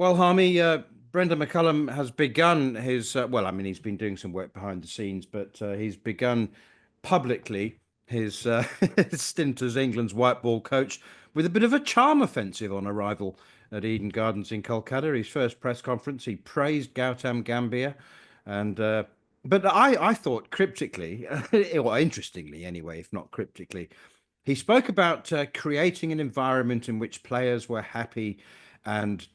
Well, Harmy, Brendan McCullum has begun his, well, I mean, he's been doing some work behind the scenes, but he's begun publicly his, his stint as England's white ball coach with a bit of a charm offensive on arrival at Eden Gardens in Kolkata. His first press conference, he praised Gautam Gambhir. And, but I thought cryptically, or interestingly anyway, if not cryptically, he spoke about creating an environment in which players were happy and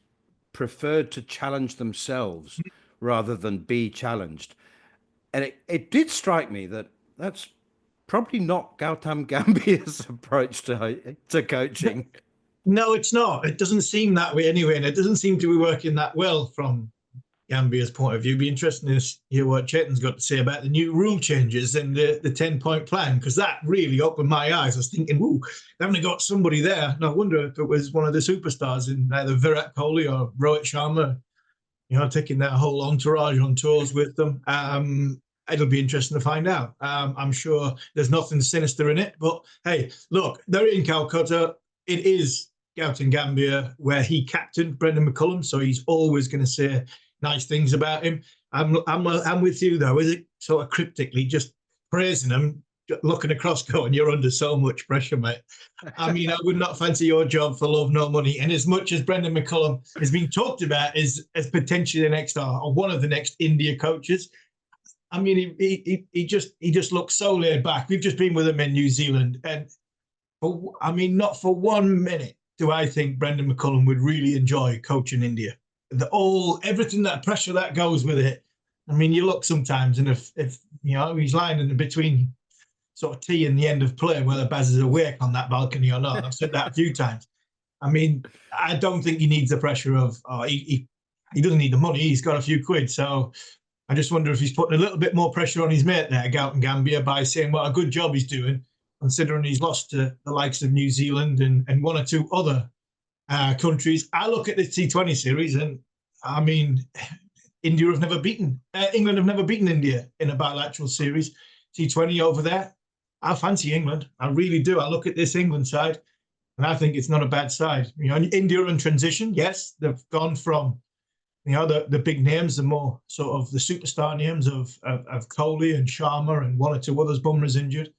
preferred to challenge themselves rather than be challenged. And it did strike me that that's probably not Gautam Gambhir's approach to coaching. No, it's not. It doesn't seem that way anyway, and it doesn't seem to be working that well from Gambier's point of view. It'd be interesting to hear what Chetan's got to say about the new rule changes and the 10-point plan, because that really opened my eyes. I was thinking, ooh, they haven't got somebody there. And I wonder if it was one of the superstars in either Virat Kohli or Rohit Sharma, taking that whole entourage on tours with them. It'll be interesting to find out. I'm sure there's nothing sinister in it, but hey, look, they're in Calcutta. It is Gautam Gambhir where he captained Brendan McCullum, so he's always going to say nice things about him. I'm with you though. Is it sort of cryptically just praising him, looking across, going, "You're under so much pressure, mate." I mean, I would not fancy your job for love nor money. And as much as Brendan McCullum has been talked about as potentially the next or one of the next India coaches, I mean, he just looks so laid back. We've just been with him in New Zealand, and not for 1 minute do I think Brendan McCullum would really enjoy coaching India. Everything that pressure that goes with it. I mean, you look sometimes, and if he's lying in between sort of tea and the end of play, whether Baz is awake on that balcony or not. I've said that a few times. I mean, I don't think he needs the pressure of. He doesn't need the money. He's got a few quid, so I just wonder if he's putting a little bit more pressure on his mate there, Gautam Gambhir, by saying what a good job he's doing, considering he's lost to the likes of New Zealand and one or two other countries. I look at this T20 series, and I mean, England have never beaten India in a bilateral series. T20 over there, I fancy England. I really do. I look at this England side, and I think it's not a bad side. India in transition, yes, they've gone from the big names, the more sort of the superstar names of Kohli and Sharma and one or two others. Bumrah's injured.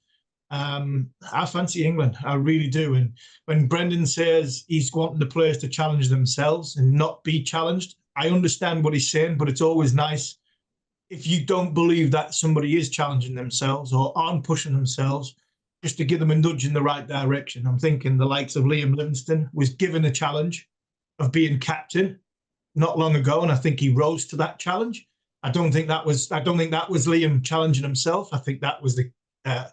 I fancy England. I really do. And when Brendan says he's wanting the players to challenge themselves and not be challenged, I understand what he's saying, but it's always nice if you don't believe that somebody is challenging themselves or aren't pushing themselves, just to give them a nudge in the right direction. I'm thinking the likes of Liam Livingstone was given a challenge of being captain not long ago, and I think he rose to that challenge. I don't think that was Liam challenging himself. I think that was a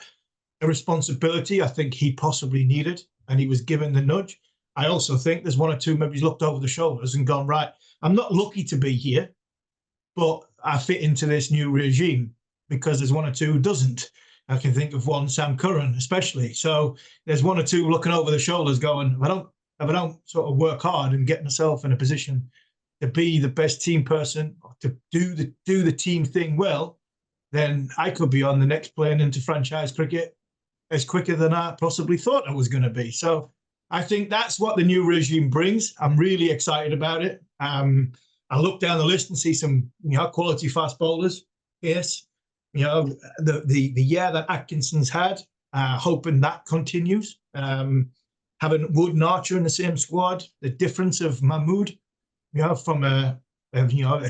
responsibility I think he possibly needed, and he was given the nudge. I also think there's one or two maybe he's looked over the shoulders and gone, right, I'm not lucky to be here, but I fit into this new regime, because there's one or two who doesn't. I can think of one, Sam Curran especially. So there's one or two looking over the shoulders going, if I don't sort of work hard and get myself in a position to be the best team person, or to do the team thing well, then I could be on the next plane into franchise cricket as quicker than I possibly thought I was going to be. So I think that's what the new regime brings. I'm really excited about it. I look down the list and see some quality fast bowlers. Yes, the year that Atkinson's had, hoping that continues. Having Wood and Archer in the same squad, the difference of Mahmood, from a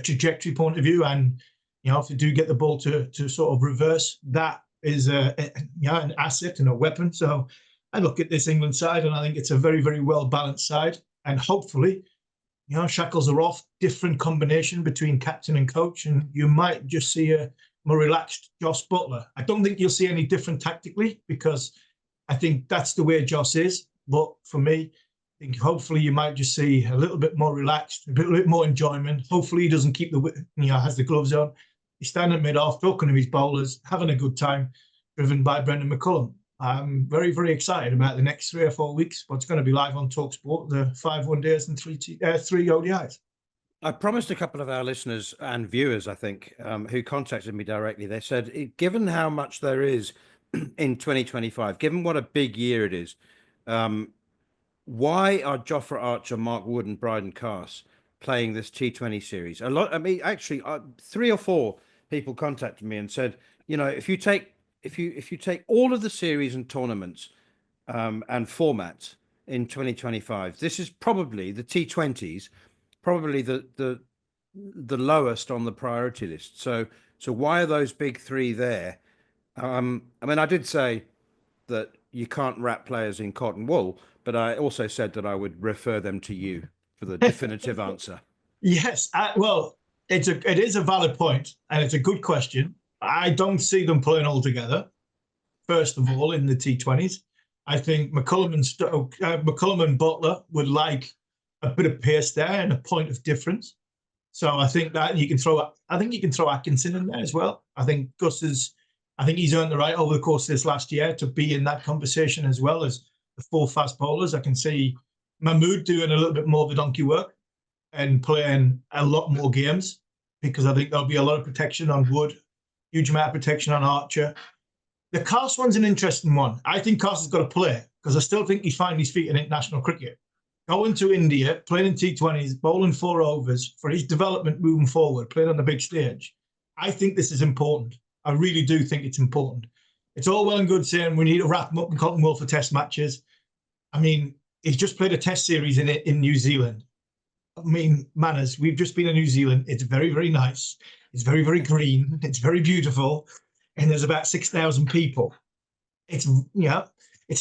trajectory point of view, and if you do get the ball to sort of reverse, that is an asset and a weapon. So I look at this England side, and I think it's a very, very well balanced side, and hopefully, shackles are off, different combination between captain and coach, and you might just see a more relaxed Jos Buttler. I don't think you'll see any different tactically, because I think that's the way Jos is. But for me, I think hopefully you might just see a little bit more relaxed, a bit more enjoyment. Hopefully he doesn't keep has the gloves on. He's standing mid-off, talking to his bowlers, having a good time, driven by Brendan McCullum. I'm very, very excited about the next 3 or 4 weeks. What's going to be live on talkSPORT, the 5 one-days and 3 ODIs. I promised a couple of our listeners and viewers, I think, who contacted me directly. They said, given how much there is in 2025, given what a big year it is, why are Jofra Archer, Mark Wood and Bryden Carse playing this T20 series. A lot. I mean, actually, 3 or 4 people contacted me and said, if you take all of the series and tournaments and formats in 2025, this is probably the T20s, probably the lowest on the priority list. So why are those big three there? I mean, I did say that you can't wrap players in cotton wool, but I also said that I would refer them to you for the definitive answer. Yes, well, it is a valid point, and it's a good question. I don't see them playing all together. First of all, in the T20s, I think McCullum and Butler would like a bit of pace there and a point of difference. So I think that you can throw Atkinson in there as well. I think he's earned the right over the course of this last year to be in that conversation as well as the 4 fast bowlers. I can see Mahmood doing a little bit more of the donkey work and playing a lot more games, because I think there'll be a lot of protection on Wood, huge amount of protection on Archer. The Carse one's an interesting one. I think Carse has got to play, because I still think he's finding his feet in international cricket. Going to India, playing in T20s, bowling 4 overs for his development moving forward, playing on the big stage. I think this is important. I really do think it's important. It's all well and good saying we need to wrap him up in cotton wool for test matches. I mean, he's just played a test series in New Zealand. I mean, manners, we've just been in New Zealand. It's very, very nice. It's very, very green. It's very beautiful. And there's about 6,000 people. It's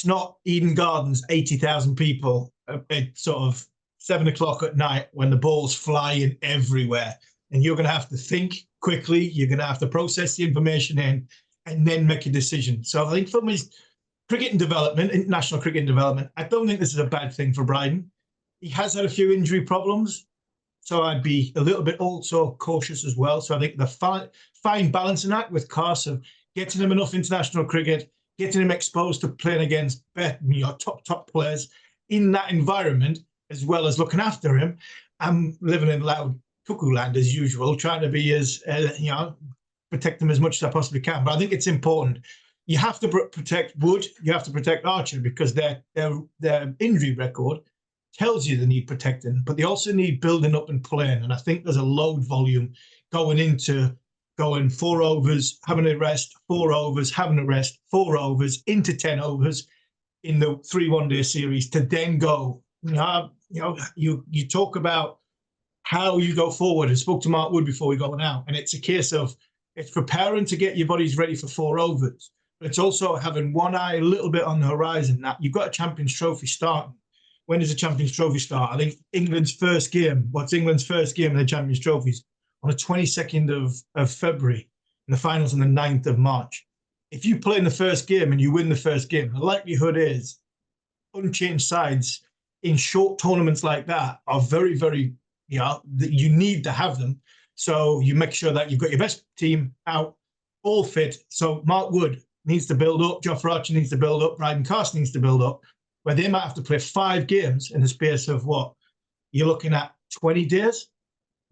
not Eden Gardens, 80,000 people at sort of 7 o'clock at night when the ball's flying everywhere. And you're going to have to think quickly. You're going to have to process the information in and then make a decision. So I think from his cricket and development, international cricket and development, I don't think this is a bad thing for Bryden. He has had a few injury problems, so I'd be a little bit also cautious as well. So I think the fine balancing act with Carse of getting him enough international cricket, getting him exposed to playing against top players in that environment, as well as looking after him. I'm living in loud cuckoo land as usual, trying to be as protect them as much as I possibly can. But I think it's important. You have to protect Wood. You have to protect Archer, because their injury record tells you they need protecting, but they also need building up and playing. And I think there's a load volume going 4 overs, having a rest, 4 overs, having a rest, 4 overs, into 10 overs in the 3 one-day series to then go. You talk about how you go forward. I spoke to Mark Wood before we go out, and it's a case of it's preparing to get your bodies ready for 4 overs, but it's also having one eye a little bit on the horizon that you've got a Champions Trophy starting. When does the Champions Trophy start? I think England's first game in the Champions Trophies on the 22nd of February, and the finals on the 9th of March. If you play in the first game and you win the first game, the likelihood is unchanged sides in short tournaments like that are very, very, you need to have them. So you make sure that you've got your best team out, all fit. So Mark Wood needs to build up, Jofra Archer needs to build up, Bryden Carse needs to build up, where they might have to play 5 games in the space of what? You're looking at 20 days.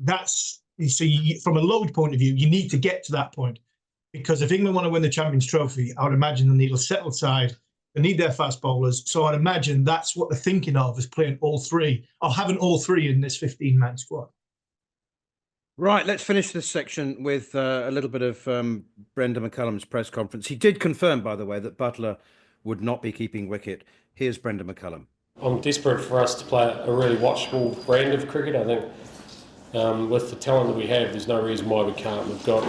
From a load point of view, you need to get to that point. Because if England want to win the Champions Trophy, I would imagine they need a settled side. They need their fast bowlers. So I'd imagine that's what they're thinking of, is playing all 3, or having all 3 in this 15-man squad. Right, let's finish this section with a little bit of Brendan McCullum's press conference. He did confirm, by the way, that Butler would not be keeping wicket. Here's Brendan McCullum. I'm desperate for us to play a really watchable brand of cricket. I think with the talent that we have, there's no reason why we can't. We've got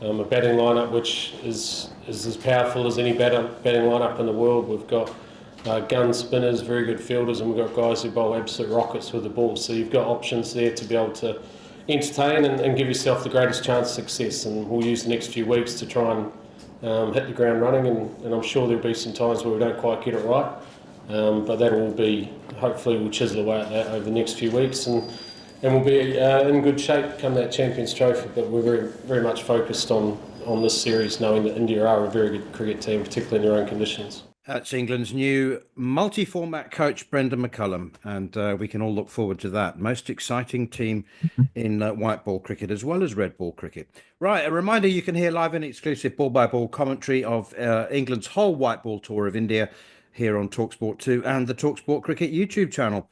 a batting lineup which is as powerful as any batting lineup in the world. We've got gun spinners, very good fielders, and we've got guys who bowl absolute rockets with the ball. So you've got options there to be able to entertain and give yourself the greatest chance of success. And we'll use the next few weeks to try and hit the ground running. And I'm sure there'll be some times where we don't quite get it right. But that will be, hopefully we'll chisel away at that over the next few weeks. And we'll be in good shape come that Champions Trophy. But we're very, very much focused on this series, knowing that India are a very good cricket team, particularly in their own conditions. That's England's new multi-format coach, Brendan McCullum, and we can all look forward to that. Most exciting team in white ball cricket as well as red ball cricket. Right, a reminder, you can hear live and exclusive ball-by-ball commentary of England's whole white ball tour of India here on talkSPORT 2 and the talkSPORT Cricket YouTube channel.